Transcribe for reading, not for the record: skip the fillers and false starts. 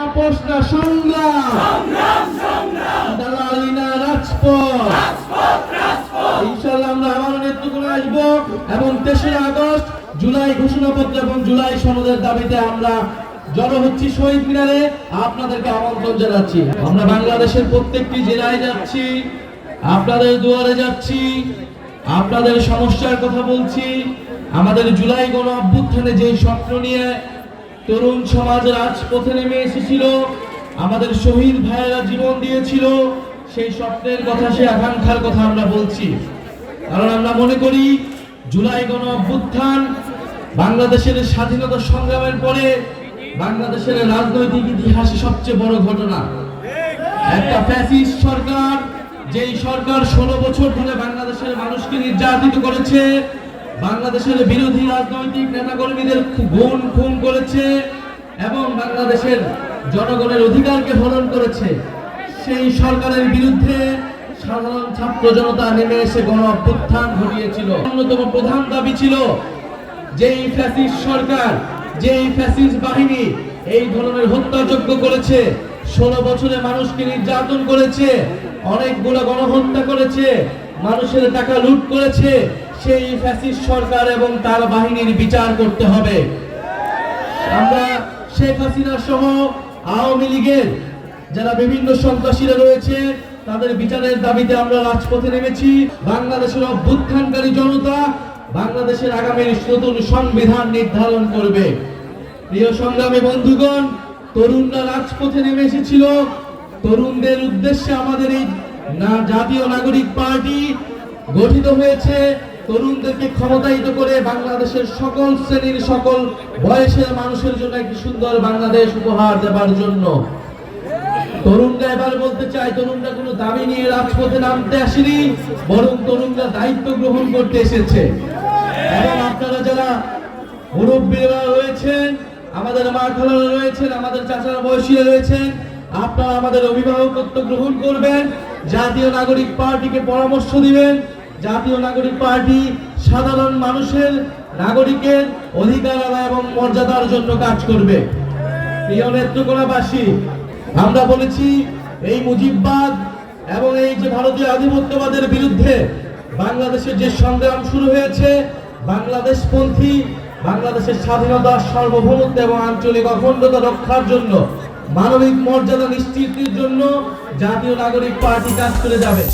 আপোষ না সংগ্রাম, দালালি না রাজপথ। ইনশাআল্লাহ আমরা আবার নেতৃত্বে আসবো এবং 3রা আগস্ট জুলাই ঘোষণাপত্র এবং জুলাই সনদের দাবিতে আমরা জড়ো হচ্ছি শহীদ মিনারে। আপনাদেরকে আমন্ত্রণ জানাচ্ছি। আমরা বাংলাদেশের প্রত্যেকটি জেলায় যাচ্ছি, আপনাদের দুয়ারে যাচ্ছি, আপনাদের সমস্যার কথা বলছি। আমাদের জুলাই গণ অভ্যুত্থানে যে স্বপ্ন নিয়ে তরুণ সমাজ রাজপথে নেমে এসেছিল, আমাদের শহীদ ভাইয়েরা জীবন দিয়েছিল, সেই স্বপ্নের কথা, সেই আকাঙ্ক্ষার কথা আমরা বলছি। কারণ আমরা মনে করি জুলাই গণ অভ্যুত্থান বাংলাদেশের স্বাধীনতা সংগ্রামের পরে বাংলাদেশের রাজনৈতিক ইতিহাসে সবচেয়ে বড় ঘটনা। একটা ফ্যাসিস্ট সরকার, যেই সরকার 16 বছর ধরে বাংলাদেশের মানুষকে নির্যাতিত করেছে, বাংলাদেশের বিরোধী রাজনৈতিক নেতাকর্মীদের খুন করেছে এবং বাংলাদেশের জনগণের অধিকারকে হরণ করেছে, সেই সরকারের বিরুদ্ধে সাধারণ ছাত্র জনতা নেমে এসে গণ অভ্যুত্থান ঘটিয়েছিল। অন্যতম প্রধান দাবি ছিল যেই ফ্যাসিস্ট সরকার, যেই ফ্যাসিস্ট বাহিনী এই ধরনের হত্যাযজ্ঞ করেছে, 16 বছরে মানুষকে নির্যাতন করেছে, অনেকগুলো গণহত্যা করেছে, মানুষের টাকা লুট করেছে, সেই ফ্যাসিস্ট সরকার এবং তার বাহিনীর বিচার করতে হবে। আমরা শেখ হাসিনা সহ আওয়ামী লীগের যারা বিভিন্ন সন্ত্রাসীরা রয়েছে তাদের বিচারের দাবিতে আমরা রাজপথে নেমেছি। বাংলাদেশের অভ্যুত্থানকারী জনতা বাংলাদেশের আগামী নতুন সংবিধান নির্ধারণ করবে। প্রিয় সংগ্রামী বন্ধুগণ, তরুণরা রাজপথে নেমে এসেছিল। তরুণদের উদ্দেশ্যে আমাদের এই জাতীয় নাগরিক পার্টি গঠিত হয়েছে, তরুণদেরকে ক্ষমতায়িত করে বাংলাদেশের সকল শ্রেণীর সকল বয়সের মানুষের জন্য একটি সুন্দর বাংলাদেশ উপহার দেবার জন্য। তরুণরা এবার বলতে চাই, তরুণরা কোনো দাবি নিয়ে রাজপথে নামতে আসেনি, বরং তরুণরা দায়িত্ব গ্রহণ করতে এসেছে। এবং আপনারা যারা মুরব্বীরা রয়েছেন, আমাদের মা খালারা রয়েছেন, আমাদের চাচারা বয়সীরা রয়েছেন, আপনারা আমাদের অভিভাবকত্ব গ্রহণ করবেন, জাতীয় নাগরিক পার্টিকে পরামর্শ দিবেন। জাতীয় নাগরিক পার্টি সাধারণ মানুষের, নাগরিকের অধিকার আদায় এবং মর্যাদার জন্য কাজ করবে। প্রিয় নেত্রকোনাবাসী, আমরা বলেছি এই মুজিববাদ এবং এই যে ভারতীয় আধিপত্যবাদের বিরুদ্ধে বাংলাদেশের যে সংগ্রাম শুরু হয়েছে, বাংলাদেশপন্থী, বাংলাদেশের স্বাধীনতা, সার্বভৌমত্ব এবং আঞ্চলিক অখণ্ডতা রক্ষার জন্য, মানবিক মর্যাদা নিশ্চিতের জন্য জাতীয় নাগরিক পার্টি কাজ করে যাবে।